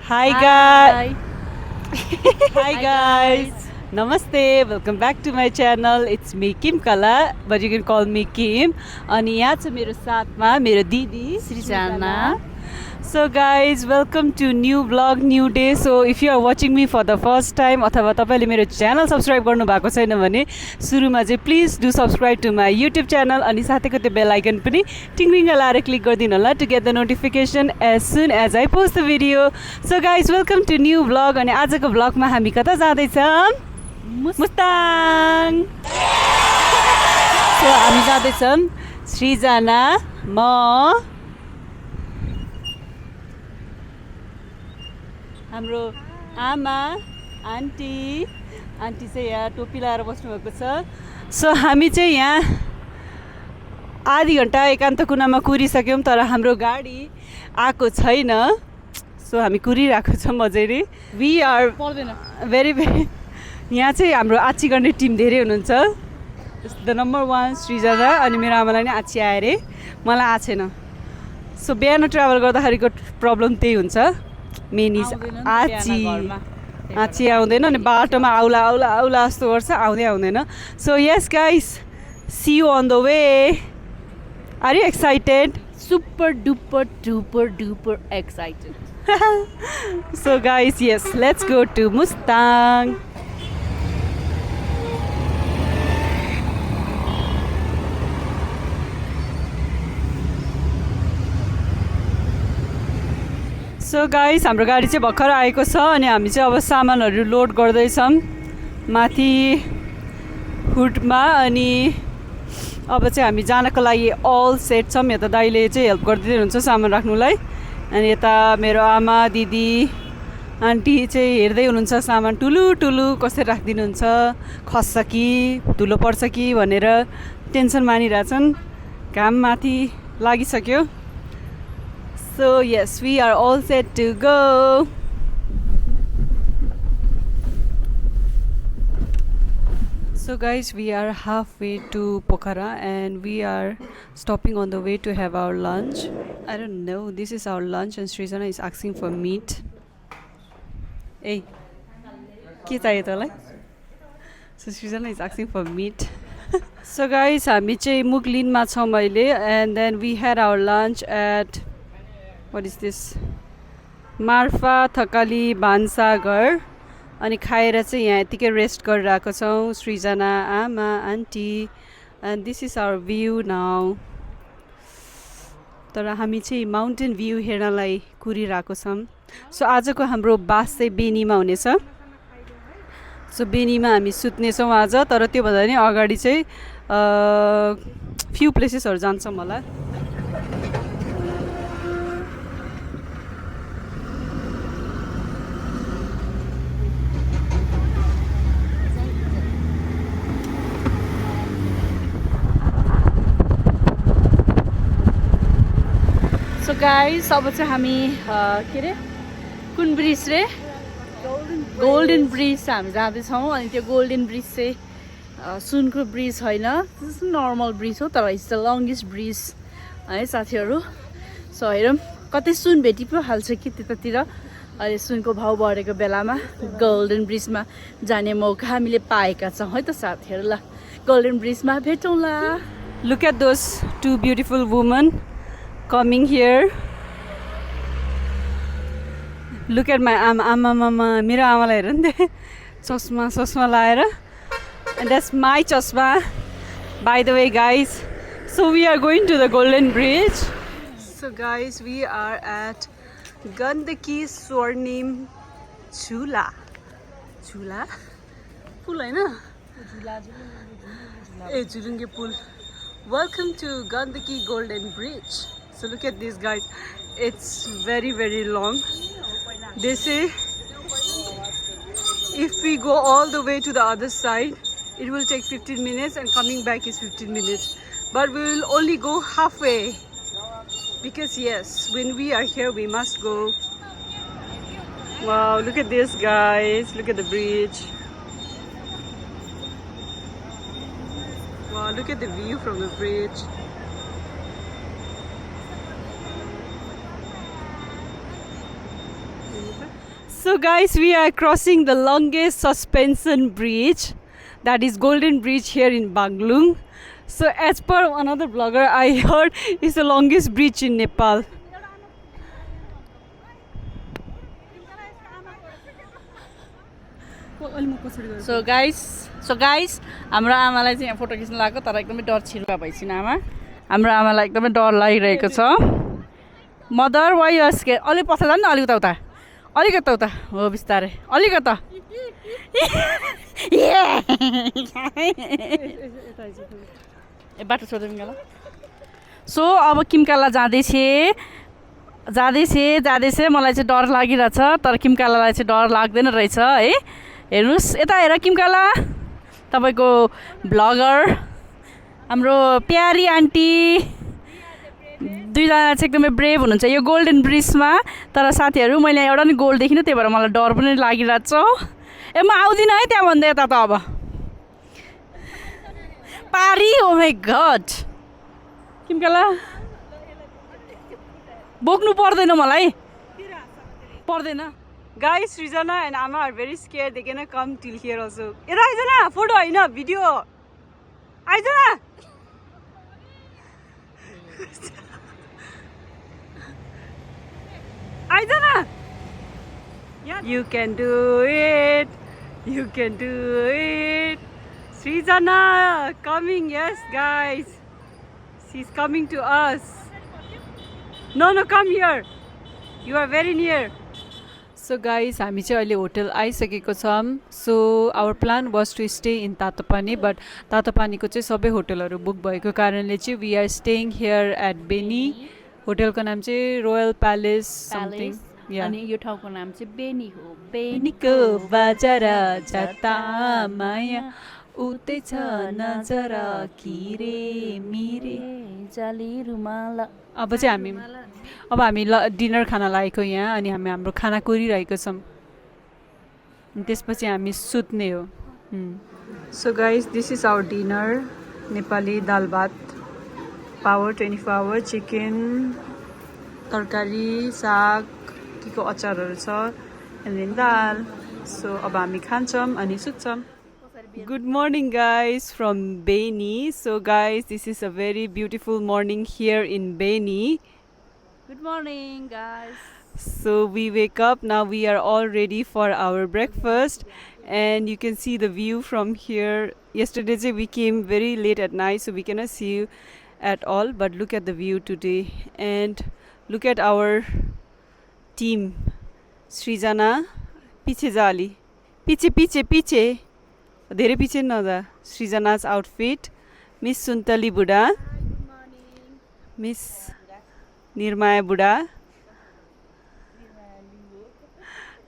Hi guys. Hi guys. Namaste. Welcome back to my channel. It's me Kim Kala, but you can call me Kim. अनि यहाँ छ मेरो साथमा मेरो दिदी Srijana. So guys, welcome to new vlog, new day. So if you are watching me for the first time अथवा तपाईले मेरो च्यानल सब्स्क्राइब गर्नु भएको छैन भने सुरुमा चाहिँ please do subscribe to my YouTube channel अनि साथैको त्यो बेल आइकन पनि टिङ्रिङ लाएर क्लिक गरिदिनु होला to get the notification as soon as I post the video. So guys welcome to new vlog. अनि आजको भ्लगमा हामी कता जाँदैछौँ? मुस्ताङ. सो हामी जाँदैछौँ सृजना, म, हाम्रो आमा, आन्टी चाहिँ यहाँ टोपी लगाएर बस्नुभएको छ. सो हामी चाहिँ यहाँ आधी घन्टा एकान्त कुनामा कुरिसक्यौँ तर हाम्रो गाडी आएको छैन. सो हामी कुरिरहेको छौँ मजाले. वी आर भेरी यहाँ चाहिँ हाम्रो आची गर्ने टिम धेरै हुनुहुन्छ. द नम्बर 1 सृजना अनि मेरो आमालाई नै आची आयो अरे, मलाई आएको छैन. सो बिहान ट्राभल गर्दाखेरिको प्रब्लम त्यही हुन्छ. मेन इज आची आउँदैन अनि बाटोमा आउला आउला आउला जस्तो गर्छ, आउँदै आउँदैन. So yes guys, see you on the way. Are you excited? Super duper duper duper excited. So guys, yes, let's go to Mustang. So guys, हाम्रो गाडी चाहिँ भर्खर आएको छ अनि हामी चाहिँ अब सामानहरू लोड गर्दैछौँ माथि हुडमा. अनि अब चाहिँ हामी जानको लागि अल सेट छौँ. यता दाइले चाहिँ हेल्प गरिदिँदै हुनुहुन्छ सामान राख्नुलाई अनि यता मेरो आमा, दिदी, आन्टी चाहिँ हेर्दै हुनुहुन्छ सामान टुलु टुलु कसरी राखिदिनुहुन्छ, खस्छ कि धुलो पर्छ कि भनेर टेन्सन मानिरहेछन्. घाम माथि लागिसक्यो. So yes, we are all set to go. So guys, we are halfway to Pokhara and we are stopping on the way to have our lunch. I don't know, this is our lunch and Srijana is asking for meat. Hey, के चाहियो तँलाई? So Srijana is asking for meat. So guys, हामी चाहिँ मुगलिनमा छौँ अहिले and then we had our lunch at what is this, Marpha Thakali भान्साघर. अनि खाएर चाहिँ यहाँ यतिकै रेस्ट गरिरहेको छौँ सृजना, आमा, aunty. And this is our view now. तर हामी चाहिँ माउन्टेन भ्यू हेर्नलाई कुरिरहेको छौँ. सो आजको हाम्रो बास चाहिँ बेनीमा हुनेछ. सो बेनीमा हामी सुत्नेछौँ आज. तर त्योभन्दा नि अगाडि चाहिँ फ्यु प्लेसेसहरू जान्छौँ होला. So guys, अब चाहिँ हामी के अरे कुन ब्रिज रे, गोल्डन ब्रिज हामी जाँदैछौँ. अनि त्यो गोल्डन ब्रिज चाहिँ सुनको ब्रिज होइन, नर्मल ब्रिज हो तर इट्स द लङ्गेस्ट ब्रिज है साथीहरू. सो हेरौँ कतै सुन भेटी पो हाल्छ कि त्यतातिर. अहिले सुनको भाउ बढेको बेलामा गोल्डन ब्रिजमा जाने मौका हामीले पाएका छौँ है त साथीहरू. ल golden ब्रिजमा भेटौँला. Look at those two beautiful women coming here. Look at my mama. मेरो आमालाई हेर नि त, चस्मा लाएर. And that's my chasma, by the way guys. So we are going to the Golden Bridge. So guys, we are at Gandaki Swarnim Chula पुल हैन, ए झुलुङ्गे पुल. Welcome to Gandaki Golden Bridge. So look at this guys, it's very very long. They say if we go all the way to the other side it will take 15 minutes and coming back is 15 minutes, but we will only go halfway because yes, when we are here we must go. Wow, look at this guys, look at the bridge. Wow, look at the view from the bridge. So guys, we are crossing the longest suspension bridge, that is Golden Bridge here in Banglung. So as per another blogger, I heard it's the longest bridge in Nepal. So guys हाम्रो आमालाई चाहिँ यहाँ photo खिच्न लाग्यो तर एकदमै डर छिर्का भइसिन आमा हाम्रो आमालाई एकदमै डर लागिरहेको छ मदर वाइ यु स्केयर अलिक पछाडि जानु न अलिक उता उता हो बिस्तारै अलिक उता ए बाटो छोड्दै मिङ्गाला सो अब किमकाला जाँदैछ मलाई चाहिँ डर लागिरहेछ तर किमकालालाई चाहिँ डर लाग्दैन रहेछ है हेर्नुहोस् यता हेर किमकाला तपाईँको ब्लगर हाम्रो प्यारी आन्टी दुईजना चाहिँ एकदमै ब्रेभ हुनुहुन्छ यो गोल्डन ब्रिजमा तर साथीहरू मैले एउटा नि गोल्ड देखिनँ त्यही भएर मलाई डर पनि लागिरहेछ ए म आउँदिनँ है त्यहाँभन्दा यता त अब पारी ओ माई गड किमकाला बोक्नु पर्दैन मलाई पर्दैन Guys, Srijana and Amma are very scared. They're gonna come till here also. Hey, Aizana, photo, aina, video. Aizana. Aizana. Yeah. You can do it. You can do it. Srijana coming. Yes, guys. She's coming to us. No, come here. You are very near. So guys, हामी चाहिँ अहिले hotel आइसकेको छौँ. So our plan was to stay in Tatopani, but तातोपानीको चाहिँ सबै होटलहरू book भएको कारणले चाहिँ we are staying here at Beni. होटलको नाम चाहिँ रोयल प्यालेस समथिङ. अनि यो ठाउँको नाम चाहिँ बेनी हो. बेनीको बाजार जता माया उतै छ नजर किरे मिरे जाली रुमाल. अब हामी डिनर खान लागेको यहाँ अनि हामी हाम्रो खाना कोरिरहेको छौँ त्यसपछि हामी सुत्ने हो. So guys this is our dinner Nepali dal bhat power 24 our chicken तरकारी साग के अचारहरू छ एन्ड देन दाल. सो अब हामी खान्छौँ अनि सुत्छौँ. Good morning guys from Beni. So guys, this is a very beautiful morning here in Beni. Good morning guys. So we wake up now. We are all ready for our breakfast and you can see the view from here. Yesterday we came very late at night so we cannot see you at all, but look at the view today and look at our team. Srijana piche jali piche धेरै पछि नजा. सृजना's outfit, Miss Suntali Buddha, Miss निर्माया बुढा.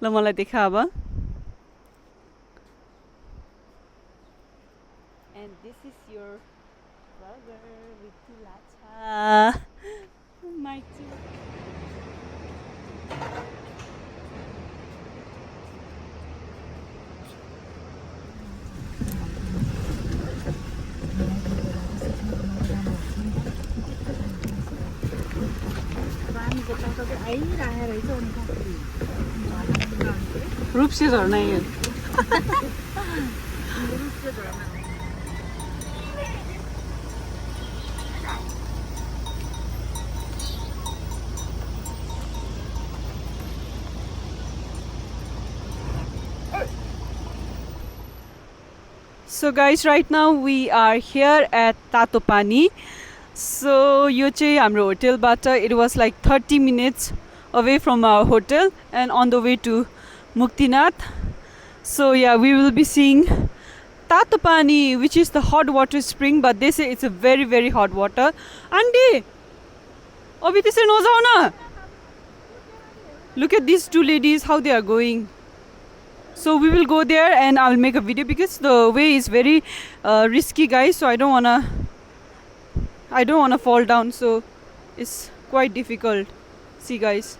ल मलाई देखा अब. And this is your brother with Lacha. My too. रूप से झरना है. So guys, right now we are here at Tatopani. So यो चाहिँ हाम्रो होटलबाट it was like 30 minutes away from our hotel and on the way to Muktinath. So yeah, we will be seeing Tatopani, which is the hot water spring, but they say it's a very very hot water. Auntie, अभी त्यसै नजाऊ न. Look at these two ladies how they are going. So we will go there and I'll make a video because the way is very risky guys, so I don't wanna fall down, so it's quite difficult. See guys.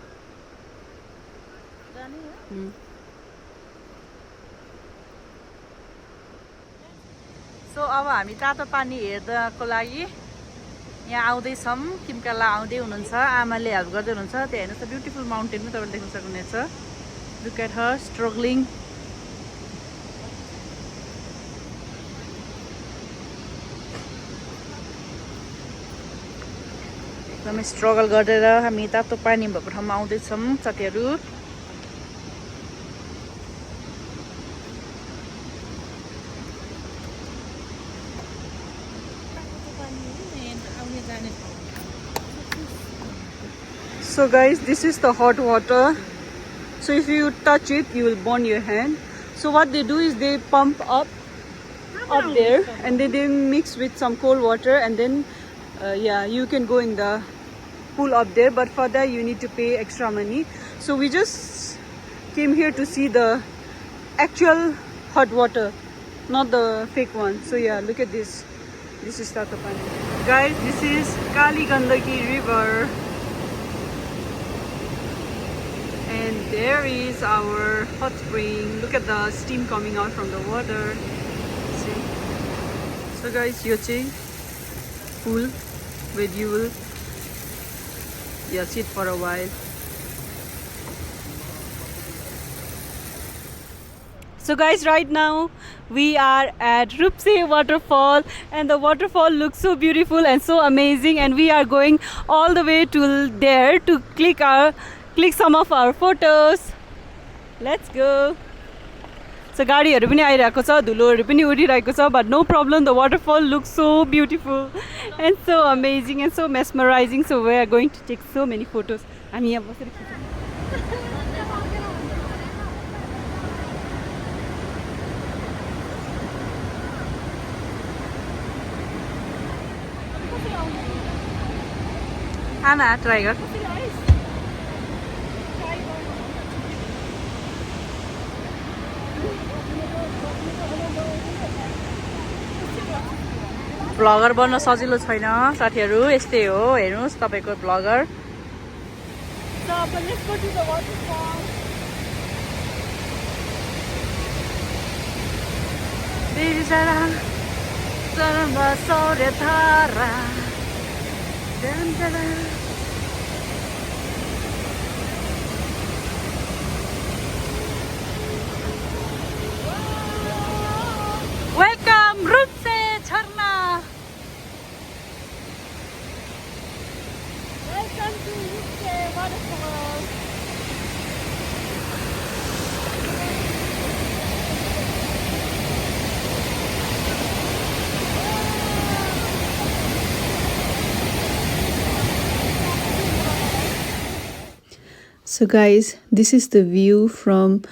So अब हामी तातोपानी हेर्नको लागि यहाँ आउँदैछौँ. किमकाला आउँदै हुनुहुन्छ, आमाले help गर्दै हुनुहुन्छ. त्यहाँ हेर्नुहोस् त ब्युटिफुल माउन्टेन पनि तपाईँले देख्न सक्नुहुनेछ. Look at her struggling. एकदमै स्ट्रगल गरेर हामी तातो पानी भएको ठाउँमा आउँदैछौँ साथीहरू. So guys, this is the hot water. So if you touch it, you will burn your hand. So what they do is they pump up there, and then they mix with some cold water, and then yeah, you can go in the pool up there, but for that you need to pay extra money. So we just came here to see the actual hot water, not the fake one. So yeah, look at this. This is Tatopani. Guys, this is Kali Gandaki River. And there is our hot spring. Look at the steam coming out from the water. See? So guys, यो चाहिँ pool where you will sit for a while. So guys, right now we are at Rupse waterfall, and the waterfall looks so beautiful and so amazing, and we are going all the way to there to click some of our photos. Let's go. So गाडीहरु पनि आइरहेको छ, धुलोहरु पनि उडिरहेको छ, but no problem, the waterfall looks so beautiful and so amazing and so mesmerizing. So we are going to take so many photos. हामी यहाँ बसेर खिच्छौँ. Anna, try it. भ्लगर बन्न सजिलो छैन साथीहरु, यस्तै हो. हेर्नुस् तपाईको vlogger. So, but let's go to the waterfall. Bijara sarva saurethara. Welcome, Rupse Jharna. Welcome to Rupse waterfall. So guys, this is the view from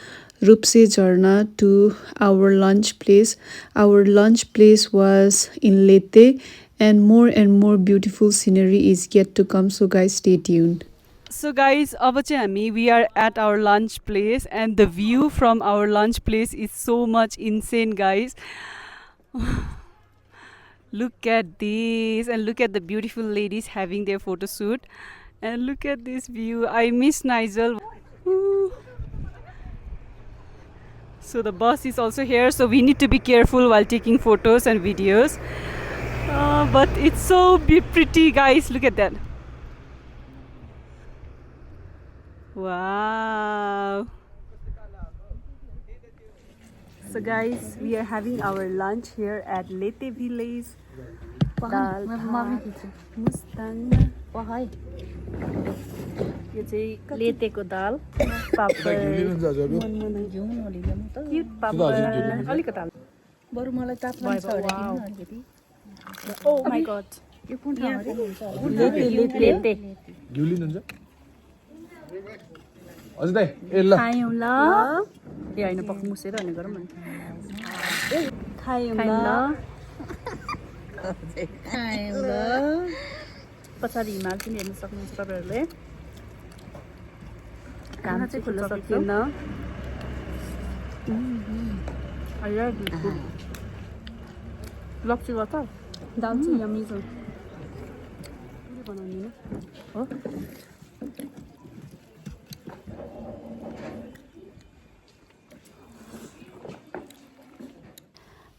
Rupse Jharna to our lunch place. Our lunch place was in Leyte, and more beautiful scenery is yet to come. So guys, stay tuned. So guys, अब चाहिँ हामी we are at our lunch place, and the view from our lunch place is so much insane, guys. Look at this, and look at the beautiful ladies having their photo shoot. And look at this view. I miss Nigel. Woo. So the bus is also here, so we need to be careful while taking photos and videos. But it's so pretty, guys. Look at that. Wow. So guys, we are having our lunch here at Leyte Village. Dal Mustang. यो चाहिँ लेतेको दाल, पापड, cute पापड, अलिकति हाल्नु. बरु मलाई चाप्लान छ अलिकति. Oh my god. यो कुन ठाउँ हो? लेते. गिउलिन हुन्छ? अझै दाइ, ए ल. खायौँ ल. ए हैन पक्क मुसेर अनि गरौँ न. खायौँ ल. खायौँ ल. पछाडि हिमाल पनि हेर्न सक्नुहुन्छ तपाईहरुले. खाना चाहिँ खुल्न सकिन्न. आइया लप्सी गर्छ. दाल चाहिँ यम्मी छ. बनाउनु हो.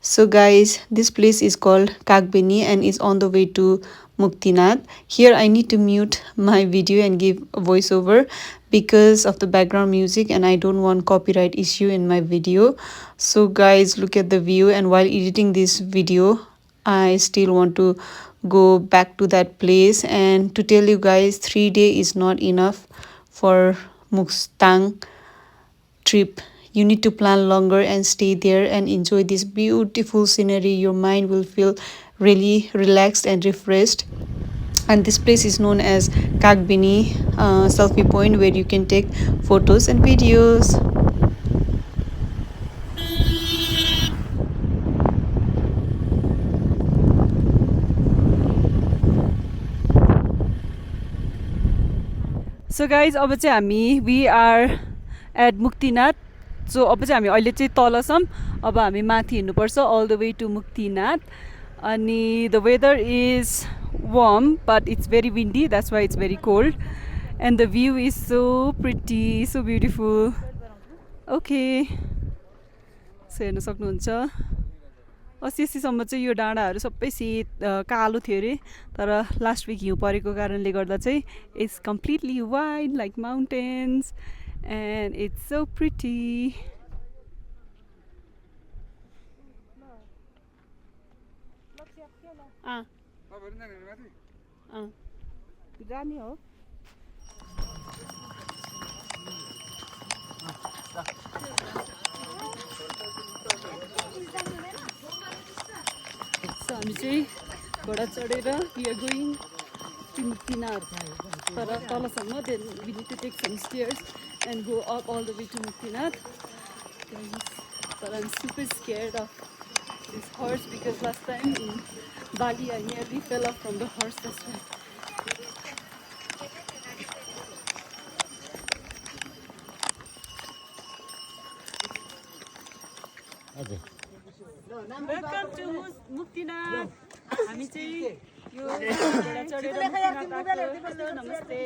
So guys, this place is called Kagbeni and is on the way to Muktinath. Here I need to mute my video and give a voiceover because of the background music and I don't want copyright issue in my video. So guys, look at the view, and while editing this video I still want to go back to that place. And to tell you guys, 3 days is not enough for Mustang trip. You need to plan longer and stay there and enjoy this beautiful scenery. Your mind will feel really relaxed and refreshed. And this place is known as Kagbini selfie point, where you can take photos and videos. So guys, अब चाहिँ हामी we are at Muktinath. So अब चाहिँ हामी अहिले चाहिँ तल छौँ. अब हामी माथि हिँड्नुपर्छ all the way to Muktinath. अनि the weather is warm but it's very windy, that's why it's very cold. And the view is so pretty, so beautiful. Okay. So हेर्न सक्नुहुन्छ. अस्सीसम्म चाहिँ यो डाँडाहरू सबै सेत कालो थियो अरे, तर लास्ट विक हिउँ परेको कारणले गर्दा चाहिँ it's completely white like mountains and it's so pretty. जाने हो. So हामी चाहिँ घोडा चढेर we are going to Muktinath. तर तलसम्म then we need to take some stairs and go up all the way to Muktinath. But I'm super scared of this horse because last time in Bali I nearly fell off from the horse, that's why. Welcome to Muktinath. हामी चाहिँ यो घोडा चढेर मुक्तिनाथ आएको. नमस्ते.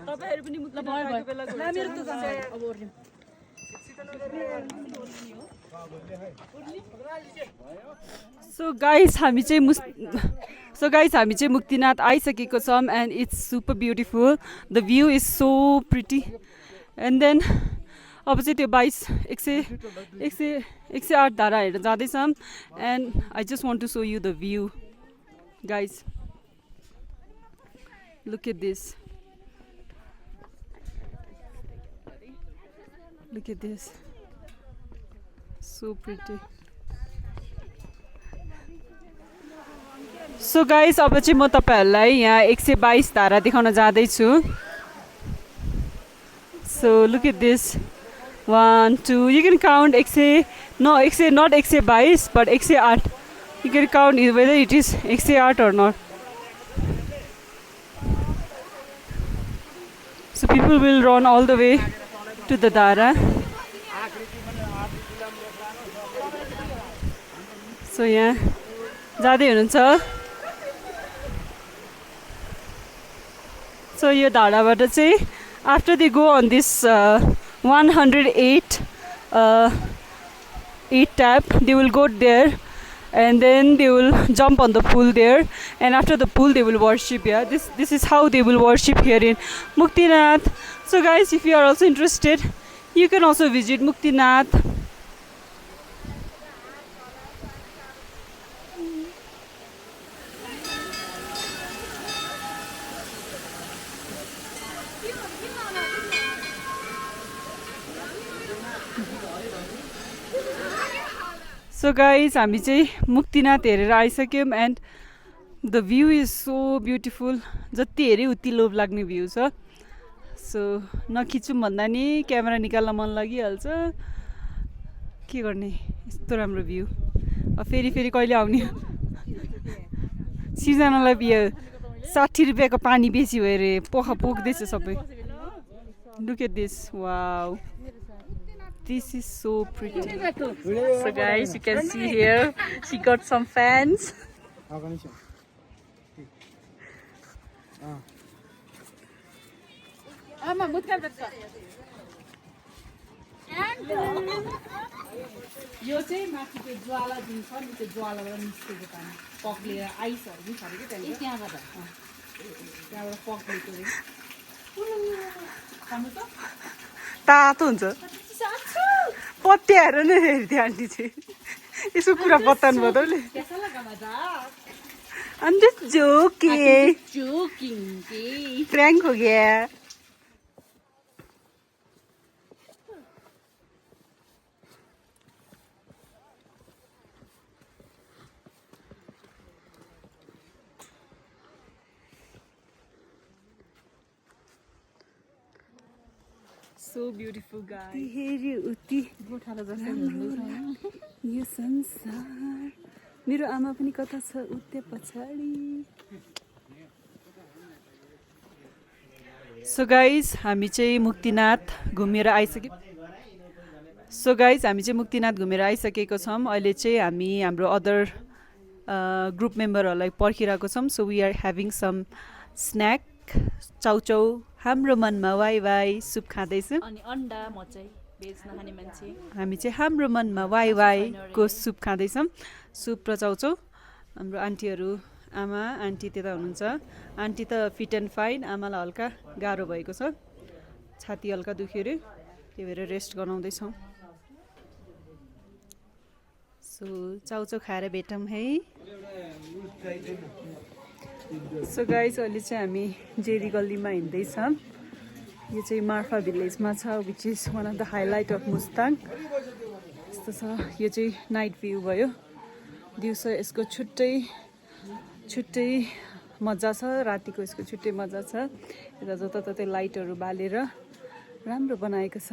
तपाईहरु पनि मुक्तिनाथ आएको बेला घोडा चढ्नु. So guys, हामी चाहिँ मुक्तिनाथ आइसकेको छौँ and it's super beautiful. The view is so pretty. And then अब चाहिँ त्यो 108 धारा हेरेर जाँदैछौँ. And I just want to show you the view, guys. Look at this. Look at this. So pretty. So guys, अब चाहिँ म तपाईहरुलाई यहाँ 122 धारा देखाउन जाँदैछु. So look at this. 1, 2, you can count not 122 but 108. You can count whether it is 108 or not. So people will run all the way to the Dara. So yeah, जाँदै हुनुहुन्छ. So यो धाराबाट चाहिँ after they go on this 108 tap, they will go there and then they will jump on the pool there, and after the pool they will worship. Yeah, this is how they will worship here in Muktinath. So guys, if you are also interested, you can also visit Muktinath. So guys, हामी चाहिँ मुक्तिनाथ हेरेर आइसक्यौं and the view is so beautiful. जति हेरे उति लोभ लाग्ने view छ. So नखिचौँ भन्दा नि क्यामेरा निकाल्न मन लागिहाल्छ. के गर्ने, यस्तो राम्रो भ्यू. अब फेरि कहिले आउने. सिजनलाई बियो 60 रुपैयाँको पानी बेसी भयो रे, पोखा पोख्दैछ सबै. Look at this. Wow. This is so pretty. So guys, you can see here, she got some fans. यो चाहिँ माथि त्यो ज्वाला जुन छ नि, त्यो ज्वालाबाट निस्केको पानी पक्लिएर आइसहरू नि छ अरे कि त्यहाँबाट पक्लेको रे. तातो हुन्छ पत्याएर नै हेर्थ्यो आन्टी चाहिँ यसो कुरा बताउनु भयो तैँले I'm just joking. Joking. Prank हो गया. So beautiful guys. यो संसार मेरो आमा पनि कता छ उते पछाडी. So guys, हामी चाहिँ मुक्तिनाथ घुमेर आइसक्यौँ. आइसकेको छौँ. अहिले चाहिँ हामी हाम्रो अदर ग्रुप मेम्बरहरूलाई पर्खिरहेको छौँ. So we are having some snack. Chow chow हाम्रो मनमा वाइ वाइ सुप खाँदैछौँ. अनि अन्डा म चाहिँ भेज नखाने मान्छे. हामी चाहिँ हाम्रो मनमा वाइ वाइ को सुप खाँदैछौँ. सुप र चाउचाउ. हाम्रो आन्टीहरू आमा आन्टी त्यता हुनुहुन्छ. आन्टी त फिट एन्ड फाइन. आमालाई हल्का गाह्रो भएको छ. छाती हल्का दुख्यो अरे. त्यही भएर रेस्ट गराउँदैछौँ. सो चाउचाउ खाएर भेटौँ है. सो गाइस अहिले चाहिँ हामी जेरी गल्लीमा हिँड्दैछौँ. यो चाहिँ मार्फा भिलेजमा छ which is one of the highlight of Mustang. यस्तो छ. यो चाहिँ नाइट भ्यू भयो. दिउँसो यसको छुट्टै मजा छ. रातिको यसको छुट्टै मजा छ. यता जताततै लाइटहरू बालेर राम्रो बनाएको छ.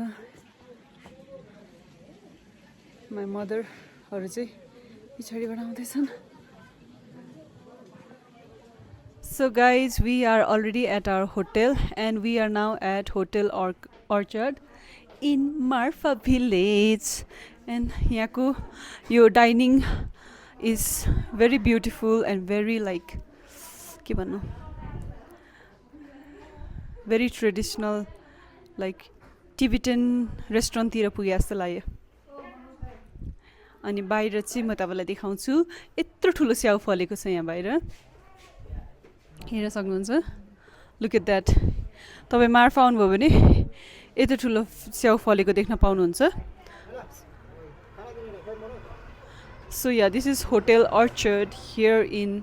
माई मदरहरू चाहिँ पछाडिबाट आउँदैछन्. So guys, we are already at our hotel and we are now at Hotel Orchard in Marfa village. And यहाँको यो dining is very beautiful and very like के भन्नु very traditional like Tibetan restaurant तिर पुगे जस्तो लाग्यो. अनि बाहिर चाहिँ म तपाईलाई देखाउँछु. यत्रो ठुलो स्याउ फलेको छ यहाँ बाहिर. हेर्न सक्नुहुन्छ. Look at that. तपाईँ मार्फा आउनुभयो भने यत्रो ठुलो स्याउ फलेको देख्न पाउनुहुन्छ. So yeah this is hotel orchard here in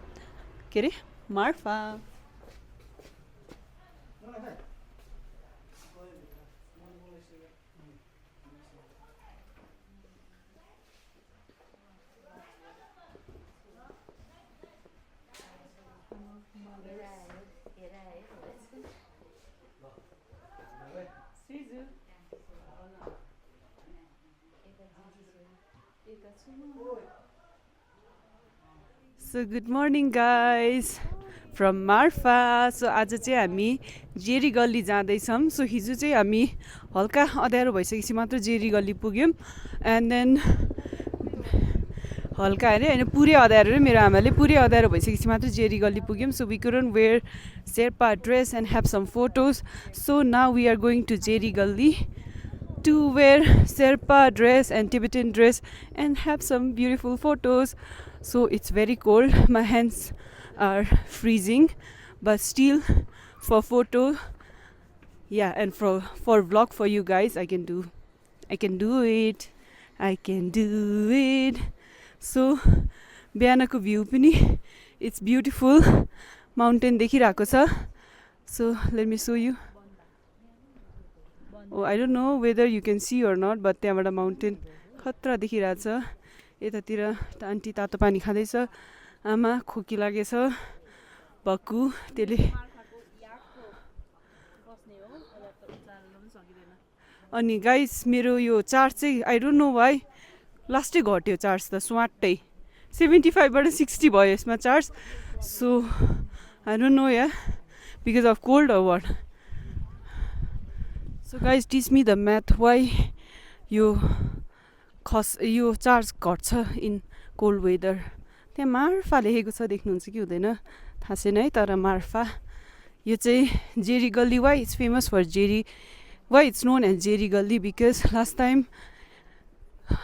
के अरे Marpha. So good morning guys from Marfa. So आज चाहिँ हामी जेरी गल्ली जाँदैछौँ. सो हिजो चाहिँ हामी हल्का अँध्यारो भइसकेपछि मात्र जेरी गल्ली पुग्यौँ. एन्ड देन हल्का अरे होइन पुरै अँध्यारो रे मेरो आमाले पुरै अँध्यारो भइसकेपछि मात्र जेरी गल्ली पुग्यौँ. So we couldn't wear Sherpa dress and have some photos. So now we are going to Jerry Galli to wear Sherpa dress and Tibetan dress and have some beautiful photos. So it's very cold. My hands are freezing, but still for photo, yeah, and for vlog for you guys, I can do it. So बिहानको view पनि it's beautiful. Mountain देखिरहेको छ. So let me show you. Oh, I don't know whether you can see or not, but त्यहाँबाट mountain खतरा देखिरहेछ. यतातिर aunty तातो पानी खाँदैछ. आमा खोकी लागेछ भक्कु. त्यसले अनि गाइस मेरो यो चार्ज चाहिँ आई डोन्ट नो वाइ लास्टै घट्यो चार्ज त स्वाटै 75 बाट 60 भयो यसमा charge. So I don't know yeah because of cold or what. So guys, teach me the math why यो चार्ज घट्छ इन कोल्ड वेदर. त्यहाँ मार्फा लेखेको छ देख्नुहुन्छ कि हुँदैन थाहा छैन है. तर मार्फा यो चाहिँ Jerry Galli. Why it's famous for Jerry, why it's known as Jerry Galli because last time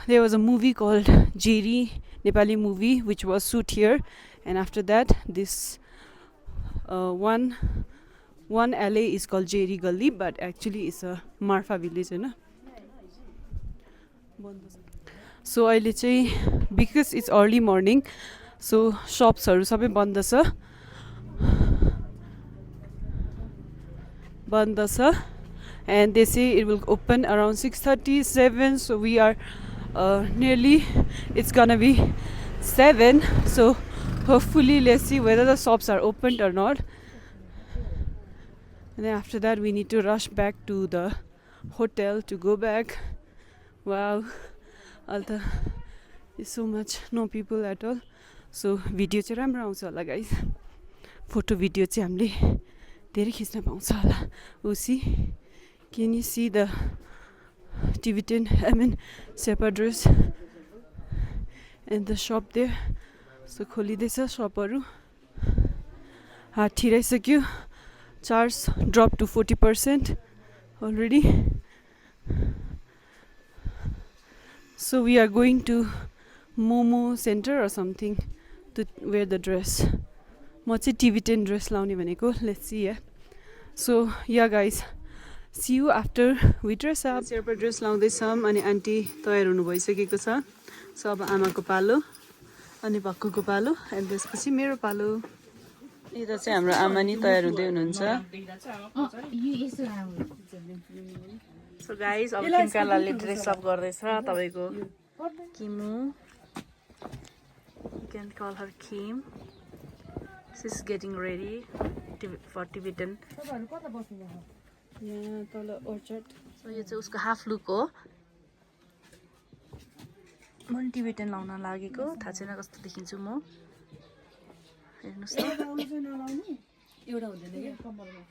there was a movie called Jerry, Nepali movie which was shoot here. And after that this one one alley is called Jerry Gully, but actually it's a Marfa village, you know. So अहिले चाहिँ because it's early morning, so shops-हरु सबै बन्द छ. And they say it will open around 6:37, so we are nearly, it's gonna be 7, so hopefully let's see whether the shops are opened or not. And then after that we need to rush back to the hotel to go back. Wow, Alta is so much, no people at all. So video चाहिँ राम्रो आउँछ होला guys. Photo video चाहिँ हामीले धेरै खिच्न पाउँछ होला. Usi, can you see the Tibetan, shepherd dress and the shop there? So खोलिदैछ शपहरु. ठिराइसक्यो. Charge dropped to 40% already. So we are going to Momo Center or something to wear the dress. म चाहिँ Tibetan dress लाउने भनेको. Let's see, yeah. So yeah guys, see you after we dress up. Shepherd dress लाउँदैछौँ अनि aunty तयार हुनु भइसकेको छ. So अब आमाको पालो अनि भक्कुको पालो अनि त्यसपछि मेरो पालो. यता चाहिँ हाम्रो आमा नि तयार हुँदै हुनुहुन्छ. So guys, अब किमकालाले ड्रेस अप गर्दैछ तपाईको किमु. You can call her Kim. She's getting ready for Tibetan. Yeah, tala orchard. So यो चाहिँ उसको हाफ लुक हो. म टिबेटन लाउन लागेको, थाहा छैन कस्तो देखिन्छु म. हेर्नुस् त. एउटा हुँदैन के कम्मरमा.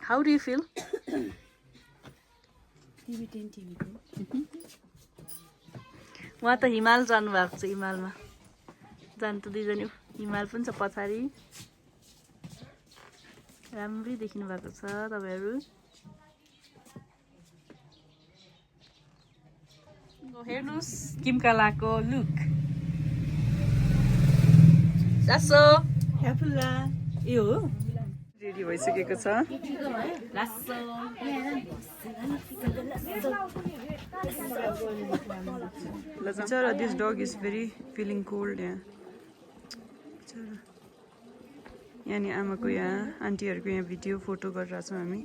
How do you feel? Tibetan. उहाँ त हिमाल जानु भएको छ. हिमालमा जानु त दुईजना हिमाल पनि छ पछाडि. राम्रै देखिनु भएको छ तपाईहरु. हेर्नुस् किमकालाको लुक. जासो ह्यापुला यो हो. रेडी भइसकेको छ. लासो Chara, this dog is very feeling cold. Yeah. Chara. यहाँ नि आमाको यहाँ आन्टीहरुको यहाँ भिडियो फोटो गरिरहेको छौं हामी.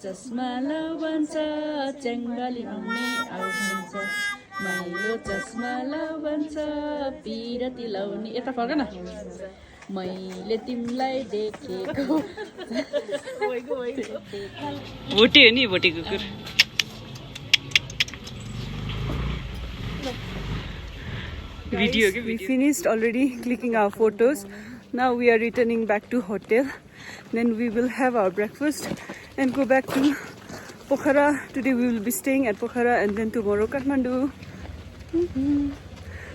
चस्मा लाउँछ च्याङ्गाली हुने आउँछ मैले चस्मा लाउँछ पिरती लाउने. यता फर्क न. मैले तिमीलाई देखेको. भोटे हो नि भोटे कुकुर. Video. We finished already clicking our photos. Now we are returning back to hotel. Then we will have our breakfast and go back to Pokhara. Today we will be staying at Pokhara and then tomorrow Kathmandu.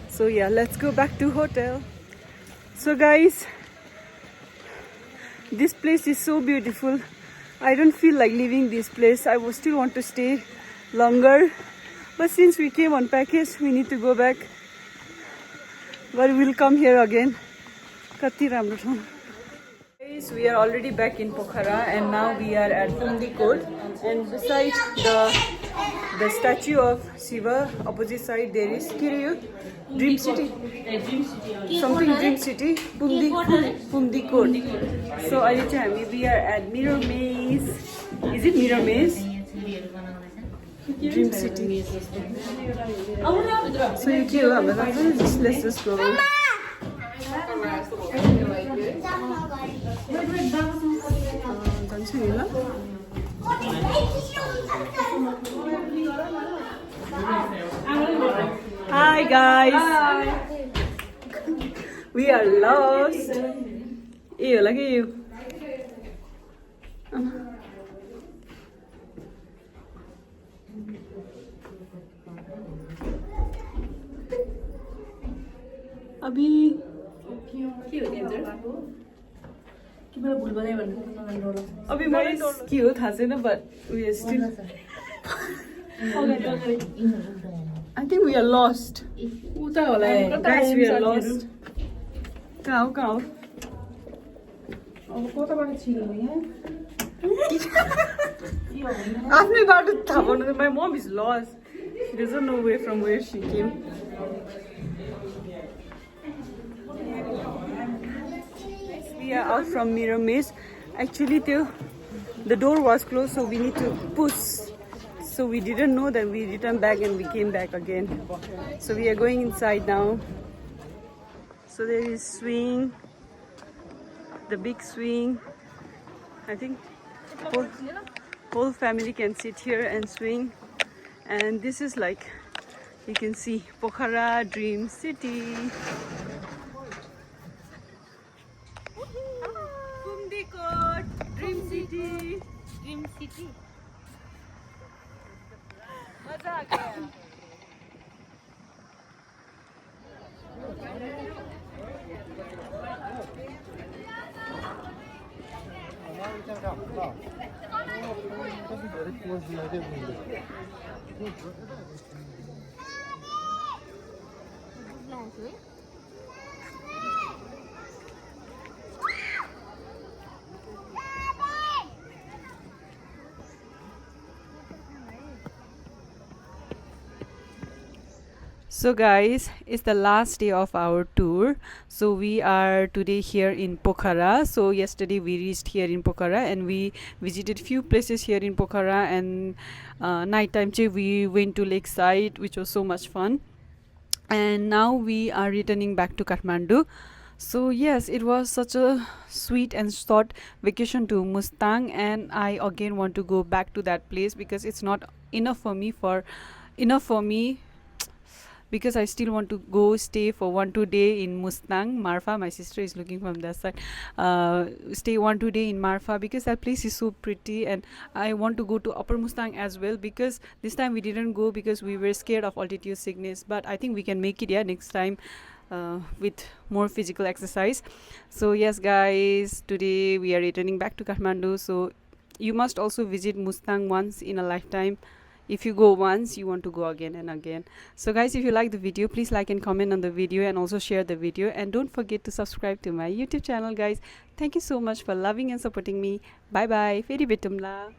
So yeah, let's go back to hotel. So guys, this place is so beautiful. I don't feel like leaving this place. I would still want to stay longer. But since we came on package, we need to go back. But we'll come here again. Kati ramro ठाउँ. Guys, we are already back in Pokhara and now we are at Pumdikot. And beside the statue of Shiva, opposite side there is Dream City. Something Dream City. Pumdikot. So we are at Mirror Maze. Is it Mirror Maze? Dream City. So you came, let's just go. Hi guys. Hi. We are lost. Ew, look at you. अभी के हो danger के मलाई भुल बनायो भने अभी मलाई के हो थाहा छैन but we are still I think we are lost. उता होला guys, we are lost. कहाँ हो अब कताबाट छिर्नु यहाँ आफ्नै बाटो थाहा पाउनु my mom is lost. She doesn't know where from where she came. We are out from Mirror Maze. Actually, the door was closed, so we need to push. So we didn't know that we returned back and we came back again. So we are going inside now. So there is swing, the big swing. I think whole family can sit here and swing. And this is like, you can see Pokhara Dream City. Kumdikot Dream City. Dream City. मजा आ गया So guys, it's the last day of our tour. So we are today here in Pokhara. So yesterday we reached here in Pokhara and we visited few places here in Pokhara, and night time we went to lakeside, which was so much fun. And now we are returning back to Kathmandu. So yes, it was such a sweet and short vacation to Mustang, and I again want to go back to that place because it's not enough for me because I still want to go stay for 1-2 day in Mustang, Marfa. My sister is looking from that side. Stay 1-2 day in Marfa because that place is so pretty, and I want to go to Upper Mustang as well because this time we didn't go because we were scared of altitude sickness. But I think we can make it, yeah, next time with more physical exercise. So yes, guys, today we are returning back to Kathmandu. So you must also visit Mustang once in a lifetime. If you go once, you want to go again and again. So guys, if you like the video, please like and comment on the video and also share the video. And don't forget to subscribe to my YouTube channel, guys. Thank you so much for loving and supporting me. Bye bye. Feri betumla.